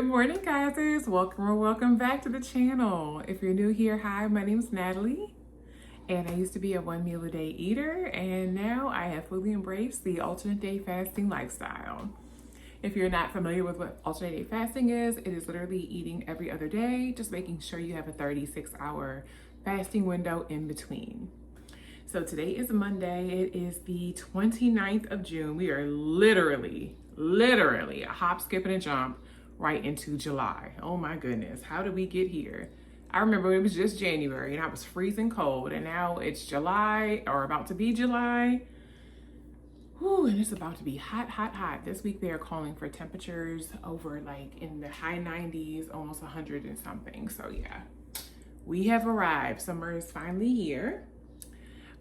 morning, guys. Welcome or welcome back to the channel. If you're new here, hi, my name's Natalie, and I used to be a 1 meal a day eater, and now I have fully embraced the alternate day fasting lifestyle. If you're not familiar with what alternate day fasting is, it is literally eating every other day, just making sure you have a 36-hour fasting window in between. So today is Monday. It is the 29th of June. We are literally a hop, skip, and a jump right into July. Oh my goodness, how did we get here? I remember it was just January and I was freezing cold, and now it's July, or about to be July. Whew, and it's about to be hot. This week they are calling for temperatures over like in the high 90s, almost 100 and something. So yeah, we have arrived. Summer is finally here.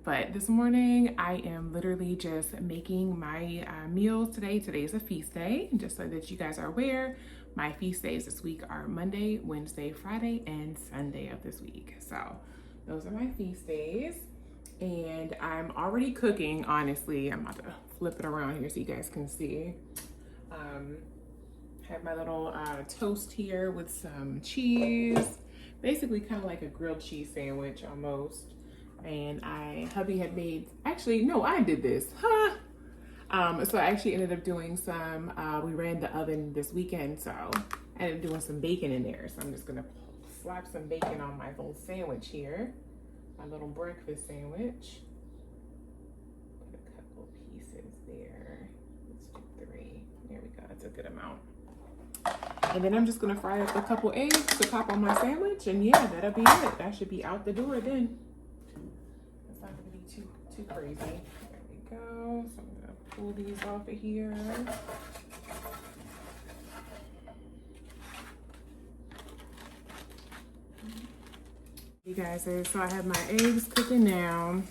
But this morning, I am literally just making my meals today. Today is a feast day, just so that you guys are aware. My feast days this week are Monday, Wednesday, Friday, and Sunday of this week. So those are my feast days. And I'm already cooking, honestly. I'm about to flip it around here so you guys can see. Have my little toast here with some cheese. Basically kind of like a grilled cheese sandwich almost. And hubby had made, actually, no, I did this, huh? So I actually ended up doing some, we ran the oven this weekend, so I ended up doing some bacon in there. So I'm just gonna slap some bacon on my little sandwich here, my little breakfast sandwich. Put a couple pieces there. Let's do 3. There we go, that's a good amount. And then I'm just gonna fry up a couple eggs to pop on my sandwich, and yeah, that'll be it. That should be out the door then. Too crazy. There we go. So I'm gonna pull these off of here. You guys, so I have my eggs cooking now.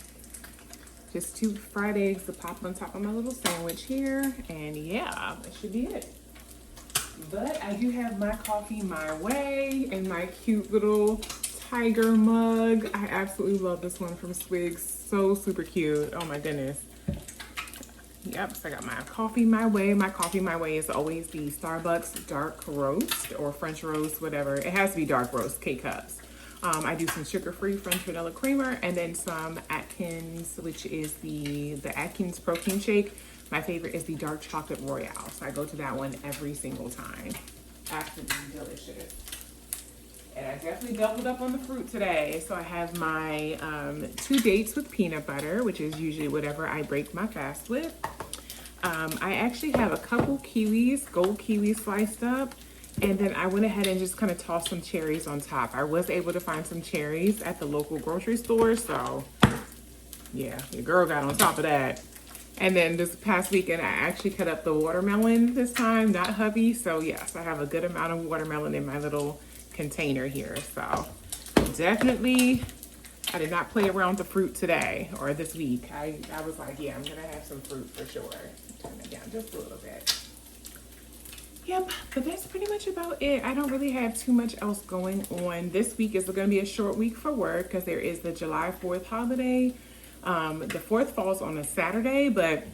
Just 2 fried eggs to pop on top of my little sandwich here. And yeah, that should be it. But I do have my coffee my way in my cute little tiger mug. I absolutely love this one from Swigs. So super cute. Oh my goodness. Yep, so I got my coffee my way. My coffee my way is always the Starbucks dark roast or French roast, whatever. It has to be dark roast, K-cups. I do some sugar-free French vanilla creamer and then some Atkins, which is the Atkins protein shake. My favorite is the dark chocolate royale. So I go to that one every single time. Absolutely delicious. And I definitely doubled up on the fruit today. So I have my 2 dates with peanut butter, which is usually whatever I break my fast with. I actually have a couple kiwis, gold kiwis sliced up. And then I went ahead and just kind of tossed some cherries on top. I was able to find some cherries at the local grocery store. So yeah, your girl got on top of that. And then this past weekend, I actually cut up the watermelon this time, not hubby. So yes, I have a good amount of watermelon in my little container here. So definitely I did not play around with the fruit today or this week. I was like, yeah, I'm gonna have some fruit for sure. Turn it down just a little bit. Yep, but that's pretty much about it. I don't really have too much else going on. This week is gonna be a short week for work because there is the July 4th holiday. The 4th falls on a Saturday, but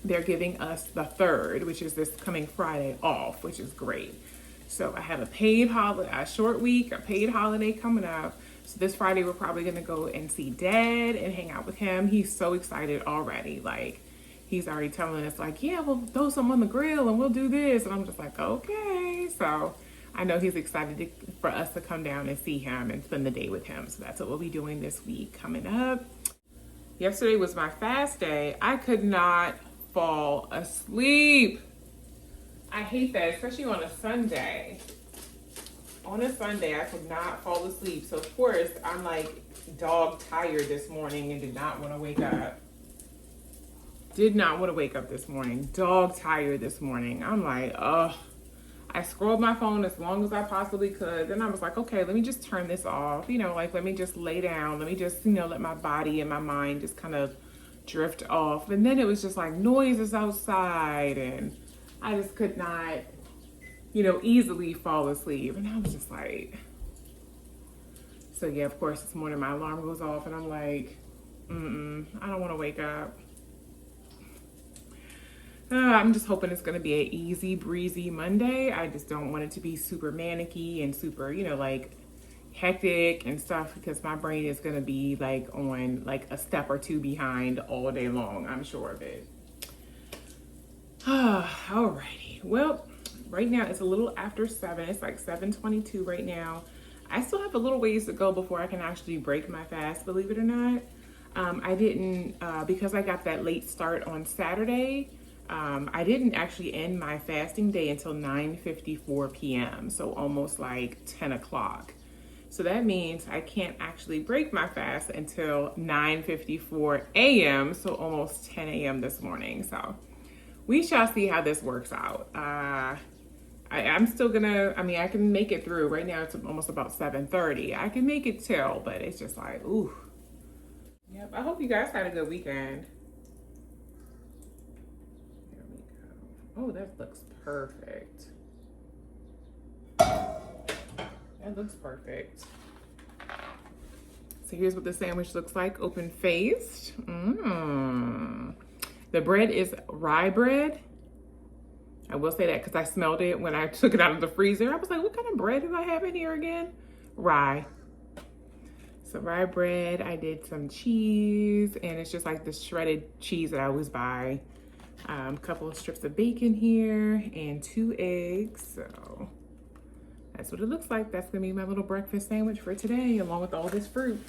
they're giving us the 3rd, which is this coming Friday, off, which is great. So I have a paid holiday, a short week, a paid holiday coming up. So this Friday, we're probably gonna go and see Dad and hang out with him. He's so excited already. Like, he's already telling us like, yeah, we'll throw some on the grill and we'll do this. And I'm just like, okay. So I know he's excited for us to come down and see him and spend the day with him. So that's what we'll be doing this week coming up. Yesterday was my fast day. I could not fall asleep. I hate that, especially on a Sunday. On a Sunday, I could not fall asleep. So of course, I'm like dog tired this morning and did not want to wake up. Did not want to wake up this morning. Dog tired this morning. I'm like, ugh. I scrolled my phone as long as I possibly could. Then I was like, okay, let me just turn this off. You know, like, let me just lay down. Let me just, you know, let my body and my mind just kind of drift off. And then it was just like noises outside and I just could not, you know, easily fall asleep. And I was just like, so yeah, of course, this morning my alarm goes off and I'm like, I don't want to wake up. I'm just hoping it's gonna be an easy breezy Monday. I just don't want it to be super manicky and super, you know, like hectic and stuff, because my brain is gonna be like on like a step or two behind all day long. I'm sure of it. Alrighty. Well, right now it's a little after 7. It's like 7:22 right now. I still have a little ways to go before I can actually break my fast, believe it or not. I didn't, because I got that late start on Saturday, I didn't actually end my fasting day until 9:54 p.m. So almost like 10 o'clock. So that means I can't actually break my fast until 9:54 a.m. So almost 10 a.m. this morning. So we shall see how this works out. I'm still gonna, I mean, I can make it through. Right now it's almost about 7:30. I can make it till, but it's just like, ooh. Yep, I hope you guys had a good weekend. There we go. Oh, that looks perfect. That looks perfect. So here's what the sandwich looks like, open faced. The bread is rye bread. I will say that because I smelled it when I took it out of the freezer. I was like, what kind of bread do I have in here again? Rye. So rye bread, I did some cheese, and it's just like the shredded cheese that I always buy. A couple of strips of bacon here and 2 eggs. So that's what it looks like. That's gonna be my little breakfast sandwich for today, along with all this fruit.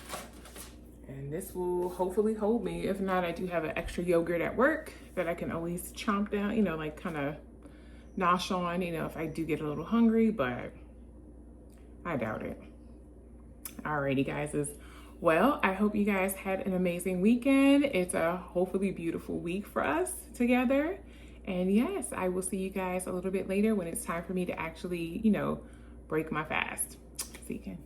And this will hopefully hold me. If not, I do have an extra yogurt at work that I can always chomp down, you know, like kind of nosh on, you know, if I do get a little hungry, but I doubt it. Alrighty, guys. Well, I hope you guys had an amazing weekend. It's a hopefully beautiful week for us together. And yes, I will see you guys a little bit later when it's time for me to actually, you know, break my fast. See you again.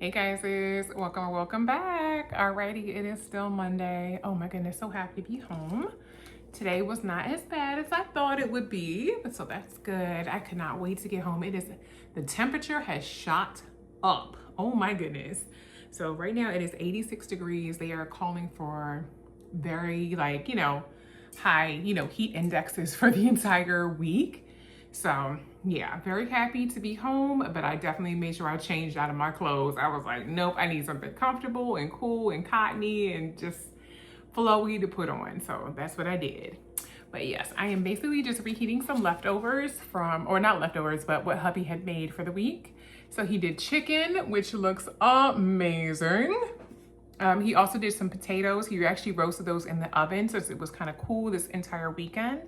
Hey guys, welcome back. Alrighty, it is still Monday. Oh my goodness, so happy to be home. Today was not as bad as I thought it would be, so that's good. I could not wait to get home. The temperature has shot up. Oh my goodness. So right now it is 86 degrees. They are calling for very like, you know, high, you know, heat indexes for the entire week. So yeah, very happy to be home, but I definitely made sure I changed out of my clothes. I was like, nope, I need something comfortable and cool and cottony and just flowy to put on. So that's what I did. But yes, I am basically just reheating some leftovers from, or not leftovers, but what hubby had made for the week. So he did chicken, which looks amazing. He also did some potatoes. He actually roasted those in the oven, so it was kind of cool this entire weekend.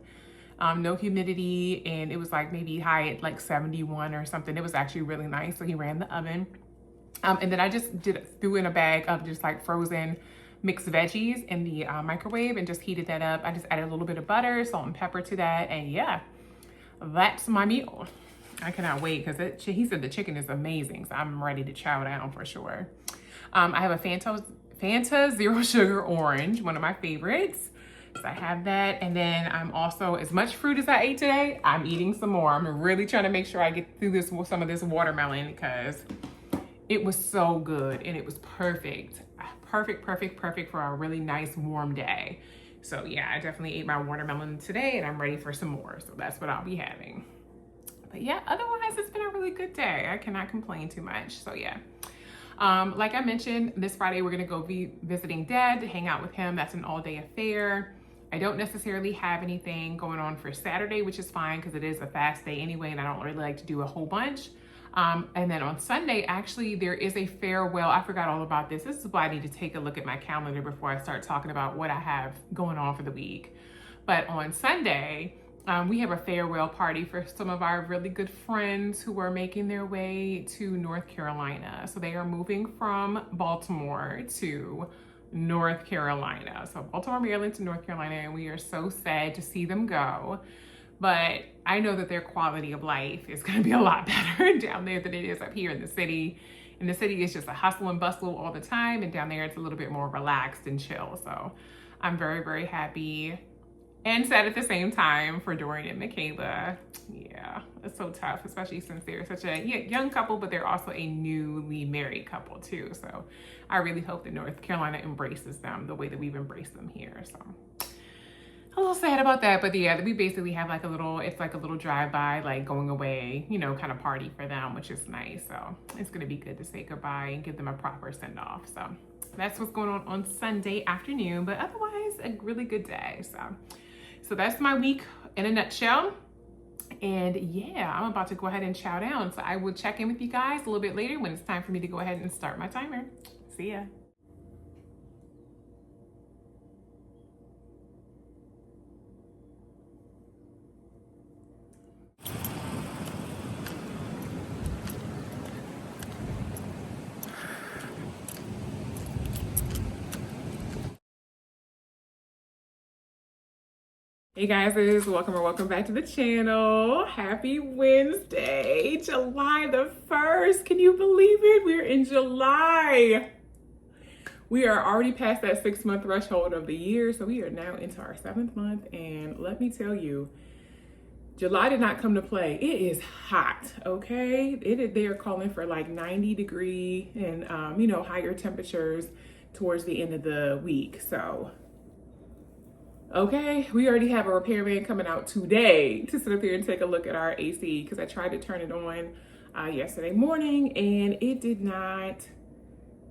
No humidity, and it was like maybe high at like 71 or something. It was actually really nice. So he ran the oven. And then I just threw in a bag of just like frozen mixed veggies in the microwave and just heated that up. I just added a little bit of butter, salt and pepper to that. And yeah, that's my meal. I cannot wait because he said the chicken is amazing. So I'm ready to chow down for sure. I have a Fanta Zero Sugar Orange, one of my favorites. So I have that, and then I'm also, as much fruit as I ate today, I'm eating some more. I'm really trying to make sure I get through some of this watermelon because it was so good and it was perfect. Perfect for a really nice warm day. So yeah, I definitely ate my watermelon today and I'm ready for some more. So that's what I'll be having. But yeah, otherwise it's been a really good day. I cannot complain too much. So yeah. Like I mentioned, this Friday we're gonna go be visiting Dad to hang out with him. That's an all-day affair. I don't necessarily have anything going on for Saturday, which is fine because it is a fast day anyway, and I don't really like to do a whole bunch. And then on Sunday, actually, there is a farewell. I forgot all about this. This is why I need to take a look at my calendar before I start talking about what I have going on for the week. But on Sunday, we have a farewell party for some of our really good friends who are making their way to North Carolina. So they are moving from Baltimore to North Carolina. So Baltimore, Maryland to North Carolina, and we are so sad to see them go. but I know that their quality of life is going to be a lot better down there than it is up here in the city. In the city, it's just a hustle and bustle all the time, and down there it's a little bit more relaxed and chill. So I'm very, very happy and sad at the same time for Dorian and Michaela. Yeah, it's so tough, especially since they're such a young couple, but they're also a newly married couple too. So I really hope that North Carolina embraces them the way that we've embraced them here. So a little sad about that, but yeah, we basically have like a little, it's like a little drive-by, like going away, you know, kind of party for them, which is nice. So it's gonna be good to say goodbye and give them a proper send-off. So that's what's going on Sunday afternoon, but otherwise a really good day. So that's my week in a nutshell. And yeah, I'm about to go ahead and chow down. So I will check in with you guys a little bit later when it's time for me to go ahead and start my timer. See ya. Hey guys, welcome back to the channel. Happy Wednesday, July the 1st. Can you believe it? We're in July. We are already past that 6-month threshold of the year, so we are now into our 7th month, and let me tell you, July did not come to play. It is hot, okay? They are calling for like 90-degree and you know, higher temperatures towards the end of the week, so okay, we already have a repairman coming out today to sit up here and take a look at our AC because I tried to turn it on yesterday morning and it did not,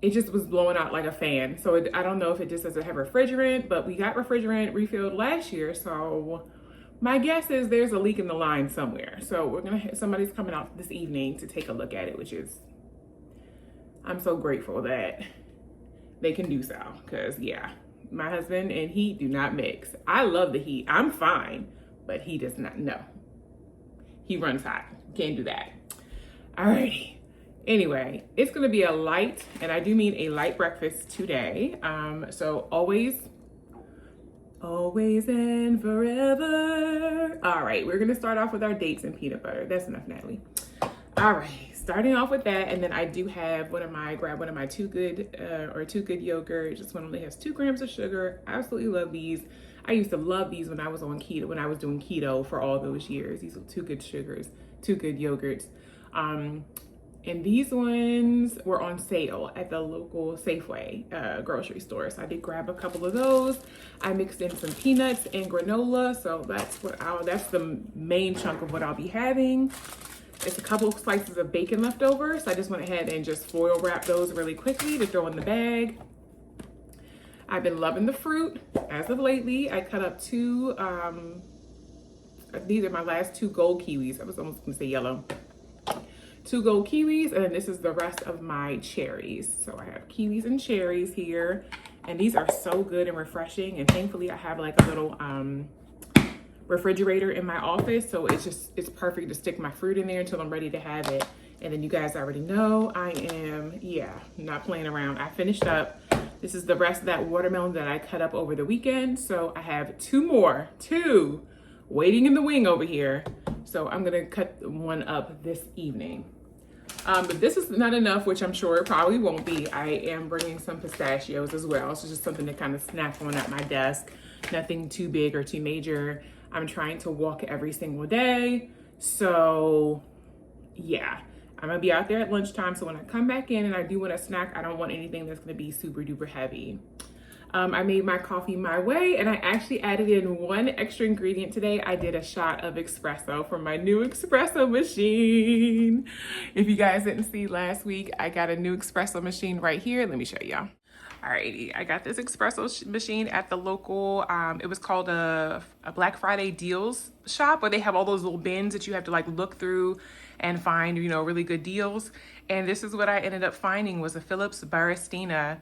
it just was blowing out like a fan. So I don't know if it just doesn't have refrigerant, but we got refrigerant refilled last year. So my guess is there's a leak in the line somewhere. So we're gonna have, somebody's coming out this evening to take a look at it, which is, I'm so grateful that they can do so because yeah. My husband and heat do not mix. I love the heat. I'm fine, but he does not. No. He runs hot. Can't do that. Alrighty. Anyway, it's going to be a light, and I do mean a light breakfast today. So always and forever. All right, we're going to start off with our dates and peanut butter. That's enough, Natalie. All right, starting off with that, and then I do have grab one of my Too Good yogurt. This one only has 2 grams of sugar. Absolutely love these. I used to love these when I was on keto, when I was doing keto for all those years. These are Too Good sugars, Too Good yogurts. And these ones were on sale at the local Safeway grocery store. So I did grab a couple of those. I mixed in some peanuts and granola. So that's the main chunk of what I'll be having. It's a couple of slices of bacon left over, so I just went ahead and just foil wrap those really quickly to throw in the bag. I've been loving the fruit as of lately. I cut up 2, these are my last 2 gold kiwis. I was almost gonna say yellow. 2 gold kiwis, and then this is the rest of my cherries. So I have kiwis and cherries here, and these are so good and refreshing, and thankfully I have like a little, refrigerator in my office, so it's perfect to stick my fruit in there until I'm ready to have it. And then you guys already know I am not playing around. I finished up, this is the rest of that watermelon that I cut up over the weekend, so I have 2 waiting in the wing over here, so I'm gonna cut one up this evening. But this is not enough, which I'm sure it probably won't be. I am bringing some pistachios as well, so just something to kind of snack on at my desk. Nothing too big or too major. I'm trying to walk every single day. So yeah, I'm gonna be out there at lunchtime. So when I come back in and I do want a snack, I don't want anything that's gonna be super duper heavy. I made my coffee my way, and I actually added in 1 extra ingredient today. I did a shot of espresso from my new espresso machine. If you guys didn't see last week, I got a new espresso machine right here. Let me show y'all. Alrighty, I got this espresso machine at the local, it was called a Black Friday deals shop, where they have all those little bins that you have to like look through and find, you know, really good deals. And this is what I ended up finding, was a Philips Baristina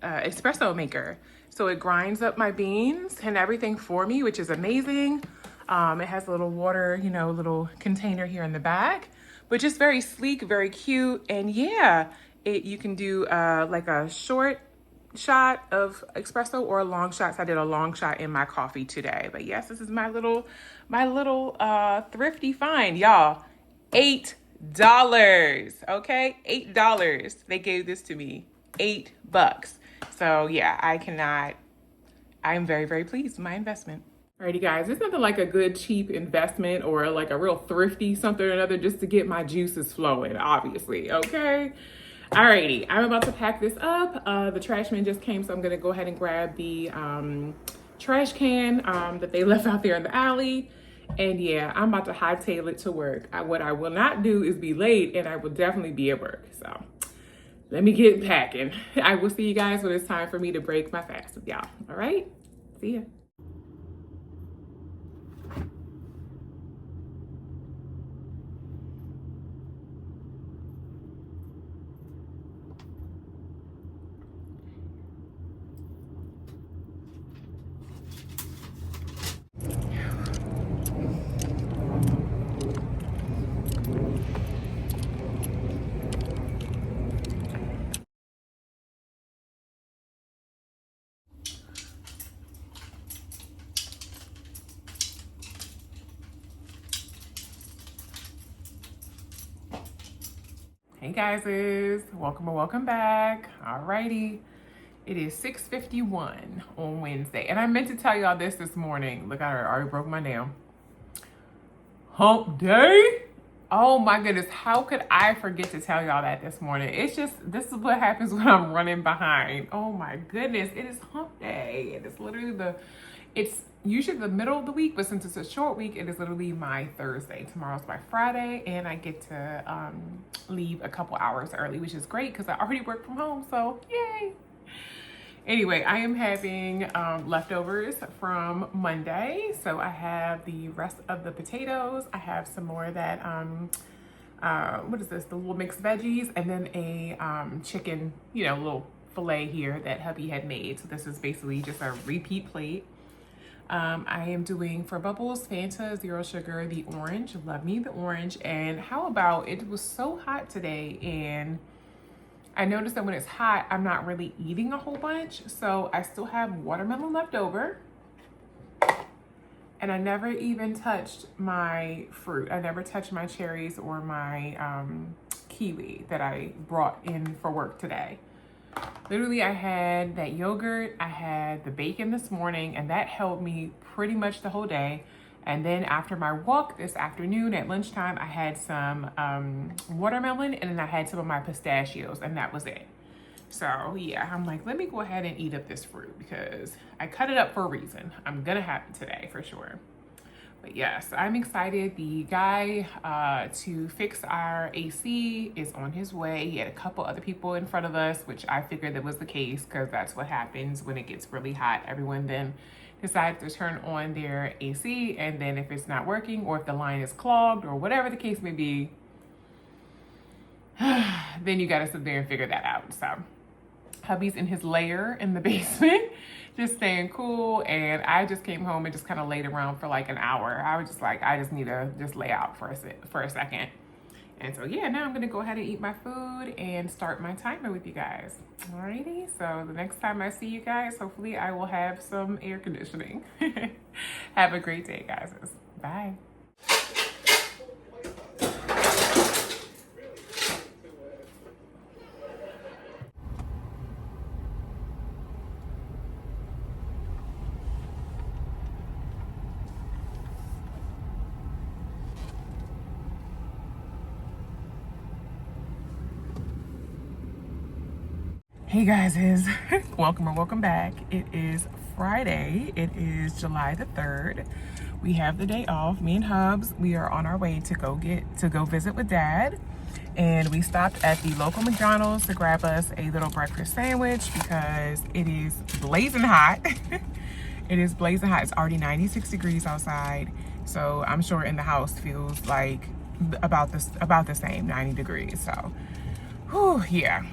espresso maker. So it grinds up my beans and everything for me, which is amazing. It has a little water, you know, little container here in the back, but just very sleek, very cute. And yeah, you can do like a short shot of espresso or long shots. I did a long shot in my coffee today. But yes, this is my little thrifty find, y'all. $8. Okay, $8. They gave this to me. $8. So yeah, I'm very, very pleased with my investment. Alrighty guys, it's nothing like a good cheap investment or like a real thrifty something or another just to get my juices flowing, obviously, okay? Alrighty, I'm about to pack this up. The trash man just came, so I'm gonna go ahead and grab the trash can that they left out there in the alley. And yeah, I'm about to hightail it to work. What I will not do is be late, and I will definitely be at work, so let me get packing. I will see you guys when it's time for me to break my fast with y'all, all right? See ya. Hey guys, welcome back. Alrighty, it is 6:51 on Wednesday, and I meant to tell y'all this morning. Look, I already broke my nail. Hump day. Oh my goodness, how could I forget to tell y'all that this morning? It's just, this is what happens when I'm running behind. Oh my goodness, it is hump day. It is literally it's usually the middle of the week, but since it's a short week, it is literally my Thursday. Tomorrow's my Friday, and I get to leave a couple hours early, which is great because I already work from home, so yay. Anyway, I am having leftovers from Monday. So I have the rest of the potatoes. I have some more of that, what is this? The little mixed veggies, and then a chicken, little filet here that hubby had made. So this is basically just a repeat plate. I am doing for Bubbles, Fanta, Zero Sugar, the orange. Love me the orange. And how about, it was so hot today, and I noticed that when it's hot, I'm not really eating a whole bunch. So I still have watermelon left over. And I never even touched my fruit. I never touched my cherries or my kiwi that I brought in for work today. Literally, I had that yogurt, I had the bacon this morning, and that held me pretty much the whole day. And then after my walk this afternoon at lunchtime, I had some watermelon, and then I had some of my pistachios, and that was it. So yeah, I'm like, let me go ahead and eat up this fruit because I cut it up for a reason. I'm gonna have it today for sure. But yes, I'm excited. The guy to fix our AC is on his way. He had a couple other people in front of us, which I figured that was the case because that's what happens when it gets really hot. Everyone then decides to turn on their AC, and then if it's not working or if the line is clogged or whatever the case may be, then you gotta sit there and figure that out. So hubby's in his lair in the basement, just staying cool. And I just came home and just kind of laid around for like an hour. I was just like, I just need to just lay out for a second. And so yeah, now I'm gonna go ahead and eat my food and start my timer with you guys. Alrighty, so the next time I see you guys, hopefully I will have some air conditioning. Have a great day, guys. Bye. Hey guys, welcome back. It is Friday. It is July the 3rd. We have the day off. Me and Hubs, we are on our way to go visit with Dad. And we stopped at the local McDonald's to grab us a little breakfast sandwich because it is blazing hot. It is blazing hot. It's already 96 degrees outside. So I'm sure in the house feels like about the same, 90 degrees. So whew, yeah,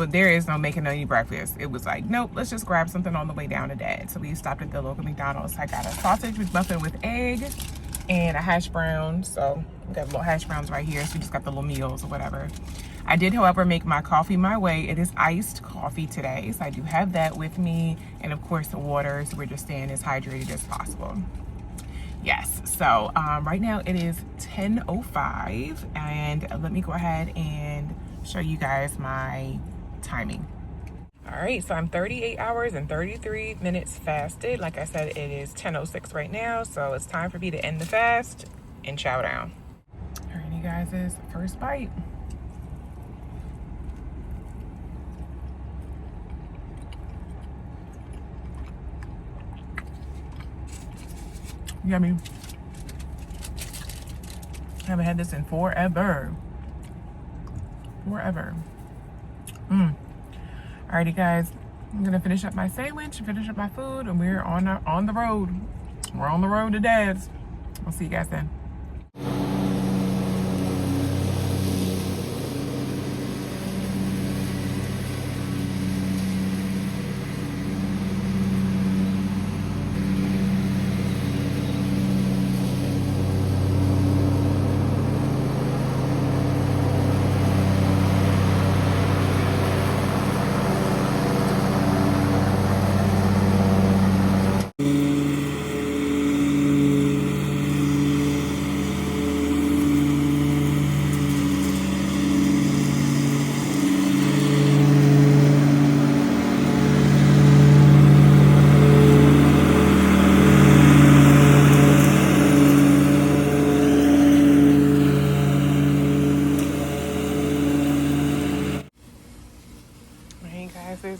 there is no making any breakfast. It was like, nope, let's just grab something on the way down to Dad. So we stopped at the local McDonald's. I got a sausage McMuffin with egg and a hash brown. So we got little hash browns right here. So we just got the little meals or whatever. I did, however, make my coffee my way. It is iced coffee today, so I do have that with me. And of course the water, so we're just staying as hydrated as possible. Yes, so right now it is 10:05, and let me go ahead and show you guys my timing. All right, so I'm 38 hours and 33 minutes fasted. Like I said, it is 10:06 right now, so it's time for me to end the fast and chow down. All right, you guys, is first bite. Yummy. Haven't had this in forever. Alrighty, guys, I'm gonna finish up my sandwich, finish up my food, and we're on the road. We're on the road to Dad's. I'll see you guys then.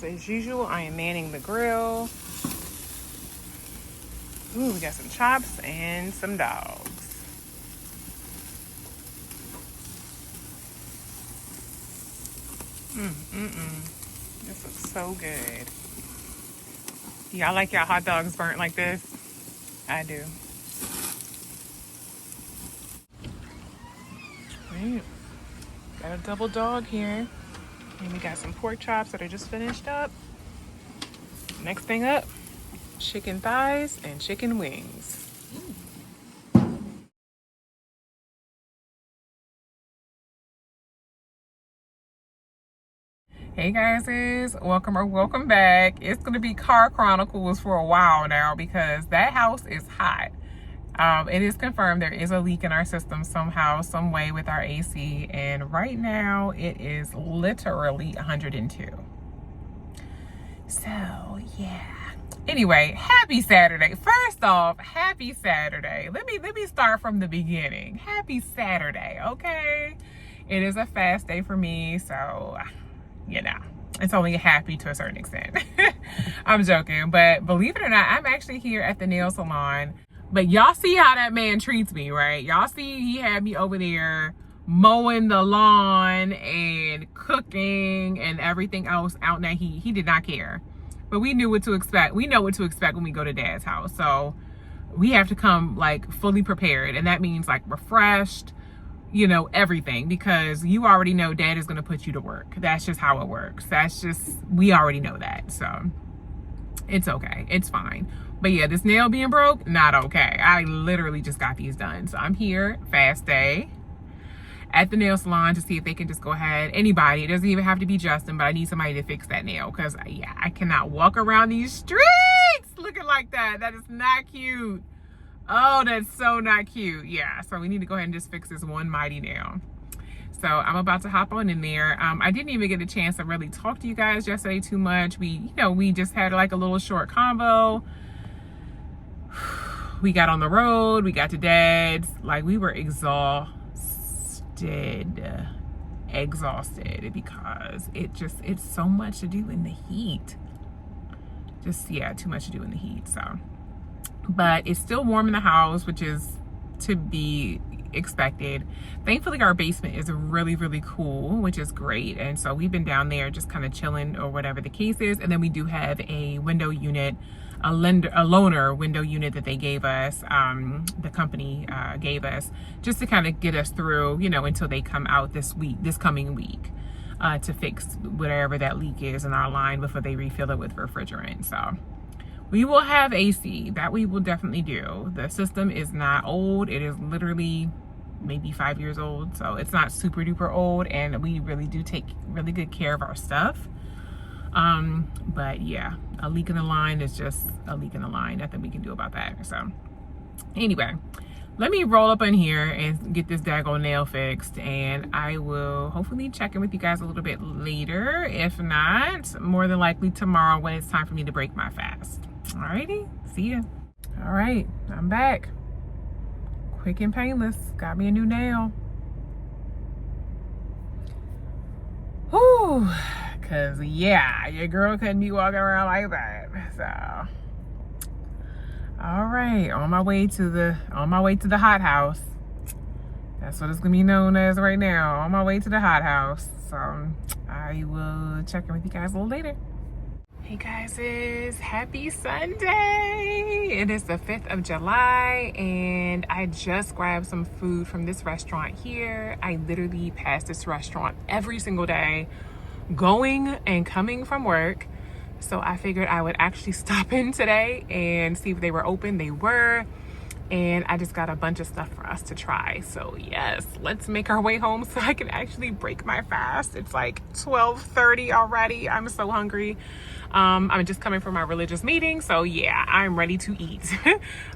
As usual, I am manning the grill. Ooh, we got some chops and some dogs. This looks so good. Y'all like y'all hot dogs burnt like this? I do. Right. Got a double dog here. And we got some pork chops that are just finished up. Next thing up, chicken thighs and chicken wings. Hey guys, welcome back. It's gonna be Car Chronicles for a while now because that house is hot. It is confirmed there is a leak in our system somehow, some way with our AC, and right now it is literally 102. So yeah. Anyway, happy Saturday. First off, happy Saturday. Let me start from the beginning. Happy Saturday, okay? It is a fast day for me, so you know, it's only happy to a certain extent. I'm joking, but believe it or not, I'm actually here at the nail salon. But y'all see how that man treats me, right? Y'all see he had me over there mowing the lawn and cooking and everything else out in that heat. He did not care. But we knew what to expect. We know what to expect when we go to Dad's house. So we have to come like fully prepared. And that means like refreshed, you know, everything. Because you already know Dad is going to put you to work. That's just how it works. We already know that. So it's okay. It's fine. But yeah, this nail being broke, not okay. I literally just got these done. So I'm here, fast day, at the nail salon to see if they can just go ahead. Anybody, it doesn't even have to be Justin, but I need somebody to fix that nail. Because yeah, I cannot walk around these streets looking like that. That is not cute. Oh, that's so not cute. Yeah, so we need to go ahead and just fix this one mighty nail. So I'm about to hop on in there. I didn't even get a chance to really talk to you guys yesterday too much. We just had like a little short convo. We got on the road, we got to Dad's, like we were exhausted because it's so much to do in the heat. Too much to do in the heat. So, but it's still warm in the house, which is to be expected. Thankfully our basement is really, really cool, which is great. And so we've been down there just kind of chilling or whatever the case is. And then we do have a window unit, a loaner window unit that they gave us, the company gave us, just to kind of get us through, you know, until they come out this coming week, to fix whatever that leak is in our line before they refill it with refrigerant. So we will have AC, that we will definitely do. The system is not old, it is literally maybe 5 years old. So it's not super duper old, and we really do take really good care of our stuff. But yeah, a leak in the line is just a leak in the line. Nothing we can do about that. So anyway, let me roll up in here and get this daggone nail fixed, and I will hopefully check in with you guys a little bit later. If not, more than likely tomorrow when it's time for me to break my fast. Alrighty, see ya. All right, I'm back. Quick and painless. Got me a new nail. Whew. Cause yeah, your girl couldn't be walking around like that. So, all right, on my way to the hot house. That's what it's gonna be known as right now. On my way to the hot house. So I will check in with you guys a little later. Hey guys, happy Sunday. It is the 5th of July and I just grabbed some food from this restaurant here. I literally pass this restaurant every single day, going and coming from work. So I figured I would actually stop in today and see if they were open. They were. And I just got a bunch of stuff for us to try. So yes, let's make our way home so I can actually break my fast. It's like 12:30 already. I'm so hungry. I'm just coming from my religious meeting. So yeah, I'm ready to eat.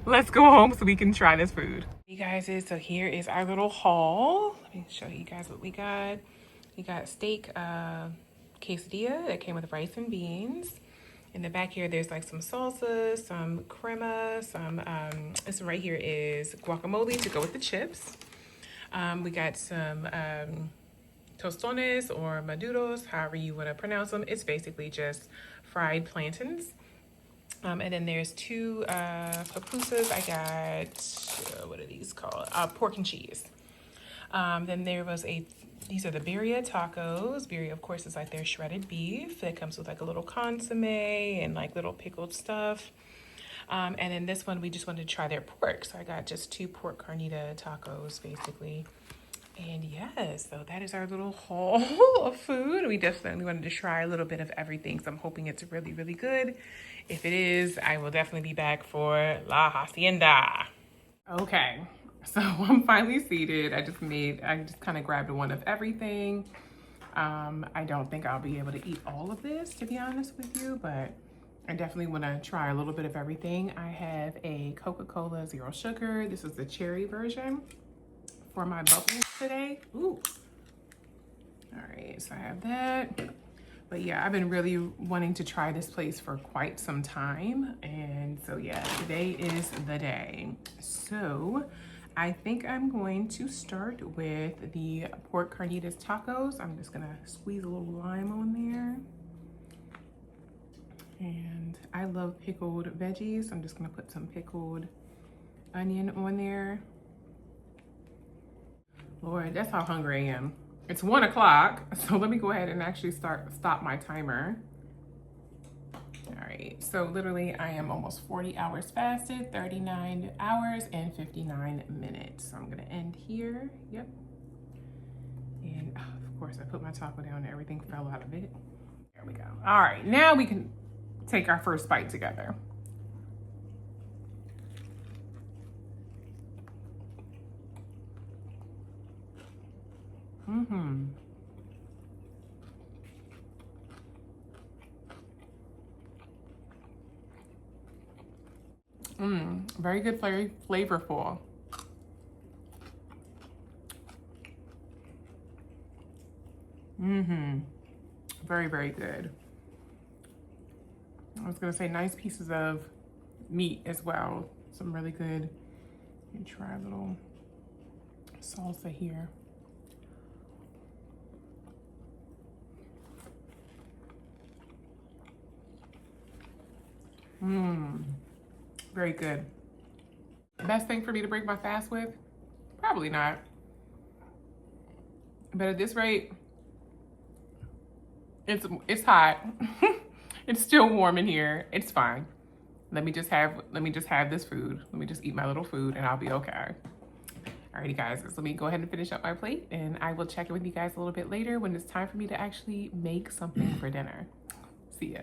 Let's go home so we can try this food. Hey guys, so here is our little haul. Let me show you guys what we got. We got steak quesadilla that came with rice and beans. In the back here, there's like some salsa, some crema, this right here is guacamole to go with the chips. We got some tostones or maduros, however you want to pronounce them. It's basically just fried plantains. And then there's 2 pupusas. I got, what are these called? Pork and cheese. Then there was these are the birria tacos. Birria, of course, is like their shredded beef. It comes with like a little consomme and like little pickled stuff. And then this one, we just wanted to try their pork. So I got just 2 pork carnita tacos, basically. And yes, so that is our little haul of food. We definitely wanted to try a little bit of everything. So I'm hoping it's really, really good. If it is, I will definitely be back for La Hacienda. Okay. So I'm finally seated. I just kind of grabbed one of everything. I don't think I'll be able to eat all of this, to be honest with you, but I definitely want to try a little bit of everything. I have a Coca-Cola Zero Sugar. This is the cherry version for my bubbles today. Ooh. All right, so I have that. But yeah, I've been really wanting to try this place for quite some time. And so yeah, today is the day. So I think I'm going to start with the pork carnitas tacos. I'm just gonna squeeze a little lime on there. And I love pickled veggies. I'm just gonna put some pickled onion on there. Lord, that's how hungry I am. It's 1 o'clock, so let me go ahead and actually stop my timer. All right, so literally I am almost 40 hours fasted, 39 hours and 59 minutes. So I'm gonna end here, yep. And of course I put my taco down and everything fell out of it. There we go. All right, now we can take our first bite together. Very good, flavorful. Very, very good. I was gonna say nice pieces of meat as well. Some really good. Let me try a little salsa here. Very good. Best thing for me to break my fast with? Probably not. But at this rate, it's hot. It's still warm in here. It's fine. Let me just have this food. Let me just eat my little food and I'll be okay. Alrighty guys, so let me go ahead and finish up my plate and I will check in with you guys a little bit later when it's time for me to actually make something for dinner. See ya.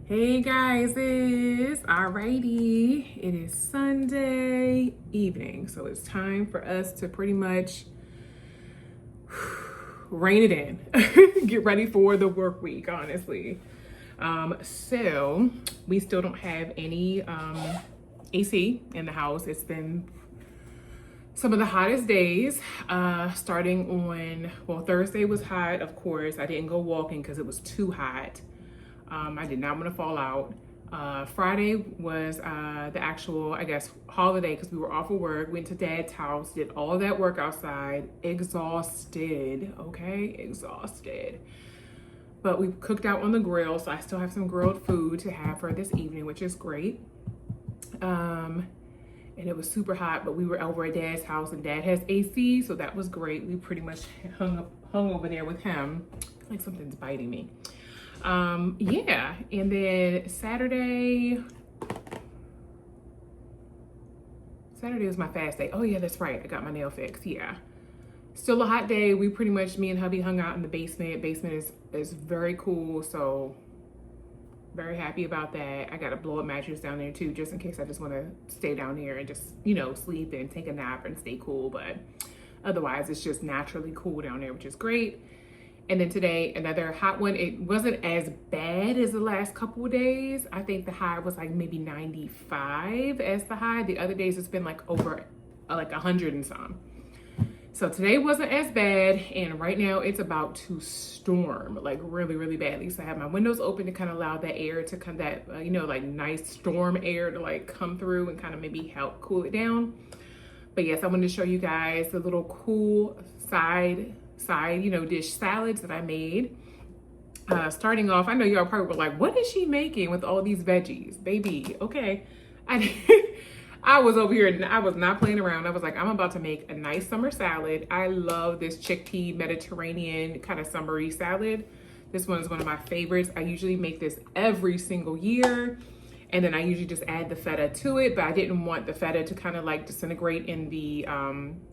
Hey guys, it's alrighty. It is Sunday evening, so it's time for us to pretty much rein it in. Get ready for the work week, honestly. So we still don't have any AC in the house. It's been some of the hottest days, starting on, well, Thursday was hot, of course. I didn't go walking because it was too hot. I did not want to fall out. Friday was the actual, I guess, holiday because we were off of work, went to Dad's house, did all of that work outside, exhausted, okay, exhausted. But we cooked out on the grill, so I still have some grilled food to have for this evening, which is great. And it was super hot, but we were over at Dad's house and Dad has AC, so that was great. We pretty much hung over there with him. I feel like something's biting me. Yeah, and then Saturday was my fast day. Oh yeah, that's right. I got my nail fixed. Yeah. Still a hot day. We pretty much, me and hubby hung out in the basement. Basement is very cool, so very happy about that. I got a blow up mattress down there too, just in case I just want to stay down here and just, you know, sleep and take a nap and stay cool. But otherwise, it's just naturally cool down there, which is great. And then today, another hot one. It wasn't as bad as the last couple of days. I think the high was like maybe 95 as the high. The other days it's been like over like 100 and some. So today wasn't as bad. And right now it's about to storm like really, really badly. So I have my windows open to kind of allow that air to come, that, you know, like nice storm air to like come through and kind of maybe help cool it down. But yes, I wanted to show you guys the little cool side, you know, dish salads that I made. Starting off, I know y'all probably were like, what is she making with all these veggies? Baby, okay. I was over here and I was not playing around. I was like, I'm about to make a nice summer salad. I love this chickpea Mediterranean kind of summery salad. This one is one of my favorites. I usually make this every single year. And then I usually just add the feta to it, but I didn't want the feta to kind of like disintegrate in the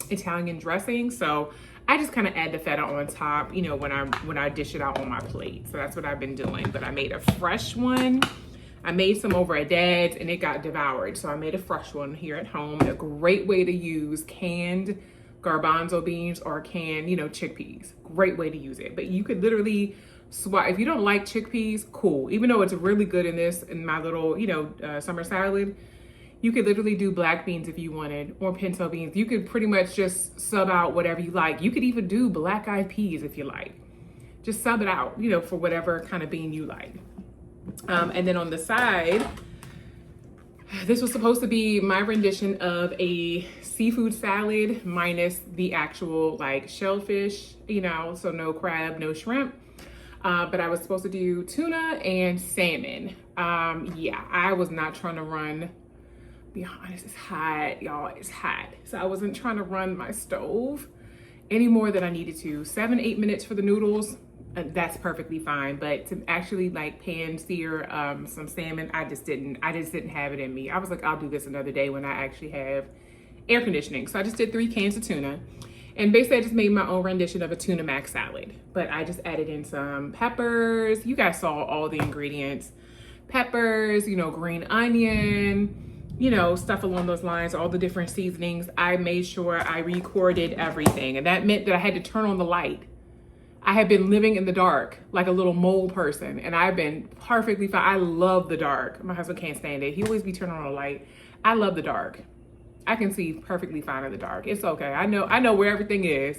Italian dressing. So I just kind of add the feta on top, you know, when I dish it out on my plate. So that's what I've been doing. But I made a fresh one. I made some over at Dad's and it got devoured. So I made a fresh one here at home. A great way to use canned garbanzo beans or canned, you know, chickpeas. Great way to use it. But you could literally swap. If you don't like chickpeas, cool. Even though it's really good in my little, you know, summer salad, you could literally do black beans if you wanted, or pinto beans. You could pretty much just sub out whatever you like. You could even do black eyed peas if you like. Just sub it out, you know, for whatever kind of bean you like. And then on the side, this was supposed to be my rendition of a seafood salad minus the actual like shellfish, you know, so no crab, no shrimp. But I was supposed to do tuna and salmon. Yeah, I was not trying to run, be honest, it's hot, y'all, it's hot. So I wasn't trying to run my stove any more than I needed to. 7-8 minutes for the noodles, that's perfectly fine. But to actually like pan sear some salmon, I just didn't have it in me. I was like, I'll do this another day when I actually have air conditioning. So I just did 3 cans of tuna. And basically I just made my own rendition of a tuna mac salad. But I just added in some peppers. You guys saw all the ingredients. Peppers, you know, green onion, you know, stuff along those lines, all the different seasonings. I made sure I recorded everything. And that meant that I had to turn on the light. I had been living in the dark like a little mole person, and I've been perfectly fine. I love the dark. My husband can't stand it. He always be turning on a light. I love the dark. I can see perfectly fine in the dark. It's okay. I know where everything is.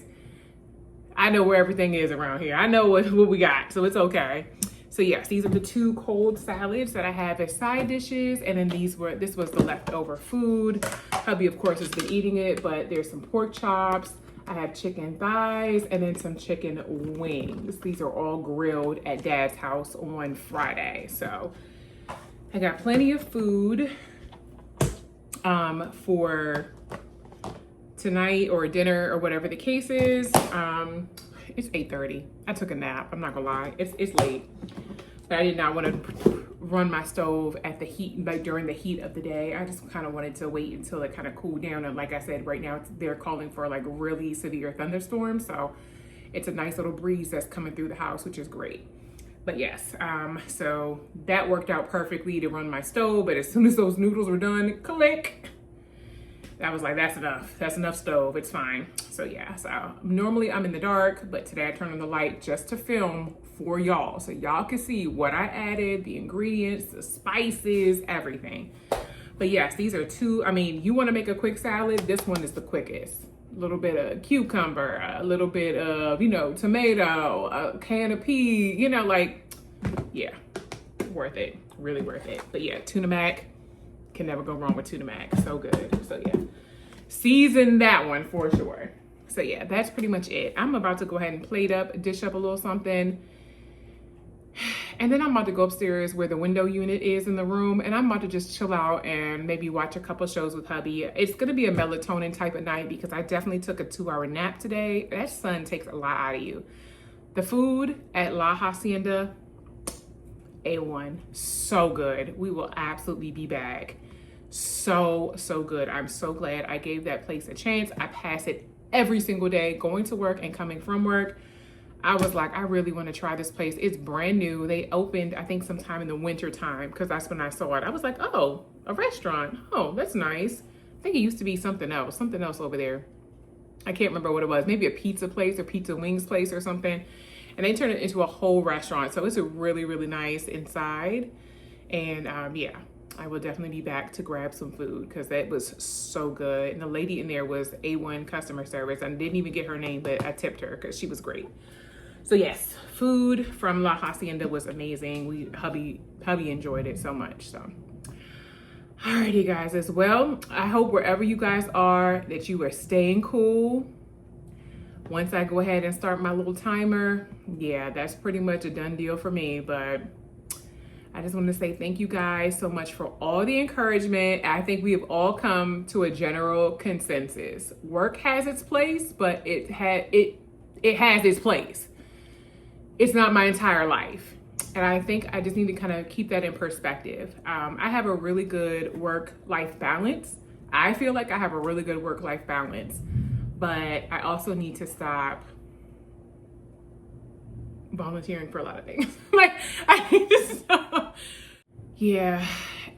I know where everything is around here. I know what we got, so it's okay. So yes, these are the 2 cold salads that I have as side dishes, and then this was the leftover food. Hubby, of course, has been eating it, but there's some pork chops. I have chicken thighs and then some chicken wings. These are all grilled at Dad's house on Friday. So I got plenty of food for tonight or dinner or whatever the case is. It's 8:30. I took a nap. I'm not gonna lie. It's late, but I did not want to run my stove at the heat, like during the heat of the day. I just kind of wanted to wait until it kind of cooled down. And like I said, right now they're calling for like really severe thunderstorms. So it's a nice little breeze that's coming through the house, which is great. But yes, so that worked out perfectly to run my stove. But as soon as those noodles were done, click. I was like, that's enough. That's enough stove. It's fine. So yeah, so normally I'm in the dark, but today I turned on the light just to film for y'all. So y'all can see what I added, the ingredients, the spices, everything. But yes, these are two, I mean, you want to make a quick salad, this one is the quickest. A little bit of cucumber, a little bit of, you know, tomato, a can of pea, you know, like, yeah, worth it. Really worth it. But yeah, tuna mac, can never go wrong with tuna mac. So good. So yeah, season that one for sure. So yeah, that's pretty much it. I'm about to go ahead and plate up, dish up a little something. And then I'm about to go upstairs where the window unit is in the room, and I'm about to just chill out and maybe watch a couple shows with hubby. It's gonna be a melatonin type of night because I definitely took a 2-hour nap today. That sun takes a lot out of you. The food at La Hacienda, A1, so good. We will absolutely be back. So good. I'm so glad I gave that place a chance. I pass it every single day, going to work and coming from work. I was like, I really want to try this place. It's brand new. They opened, I think, sometime in the winter time because that's when I saw it. I was like, oh, a restaurant. Oh, that's nice. I think it used to be something else over there. I can't remember what it was. Maybe a pizza place or pizza wings place or something. And they turned it into a whole restaurant. So it's a really, really nice inside. And yeah, I will definitely be back to grab some food because that was so good. And the lady in there was A1 customer service. I didn't even get her name, but I tipped her because she was great. So yes, food from La Hacienda was amazing. Hubby enjoyed it so much. So, alrighty guys, as well, I hope wherever you guys are that you are staying cool. Once I go ahead and start my little timer, yeah, that's pretty much a done deal for me. But I just want to say thank you guys so much for all the encouragement. I think we have all come to a general consensus. Work has its place, but it has its place. It's not my entire life. And I think I just need to kind of keep that in perspective. I have a really good work-life balance. I feel like I have a really good work-life balance, but I also need to stop volunteering for a lot of things. Like, I need to stop. Yeah,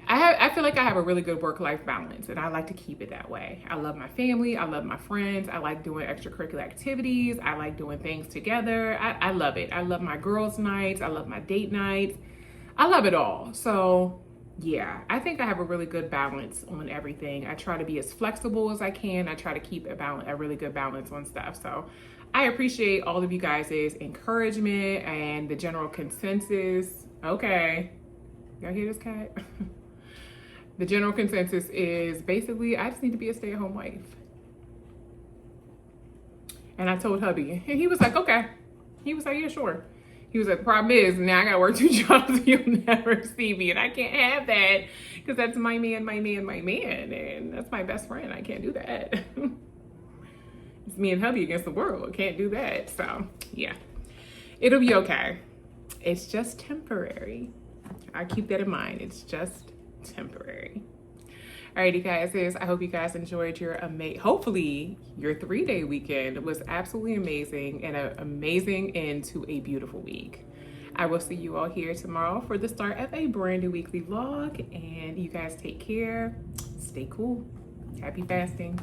I feel like I have a really good work-life balance, and I like to keep it that way. I love my family. I love my friends. I like doing extracurricular activities. I like doing things together. I love it. I love my girls' nights. I love my date nights. I love it all. So yeah, I think I have a really good balance on everything. I try to be as flexible as I can. I try to keep a really good balance on stuff. So I appreciate all of you guys' encouragement and the general consensus. Okay. Y'all hear this cat? The general consensus is basically I just need to be a stay-at-home wife. And I told hubby, and he was like, okay. He was like, yeah, sure. He was like, the problem is now I gotta work 2 jobs and you'll never see me. And I can't have that because that's my man. And that's my best friend. I can't do that. It's me and hubby against the world. Can't do that. So yeah, it'll be okay. It's just temporary. I keep that in mind. It's just temporary. Alrighty guys, I hope you guys enjoyed your hopefully your 3-day weekend was absolutely amazing and an amazing end to a beautiful week. I will see you all here tomorrow for the start of a brand new weekly vlog, and you guys take care, stay cool, happy fasting.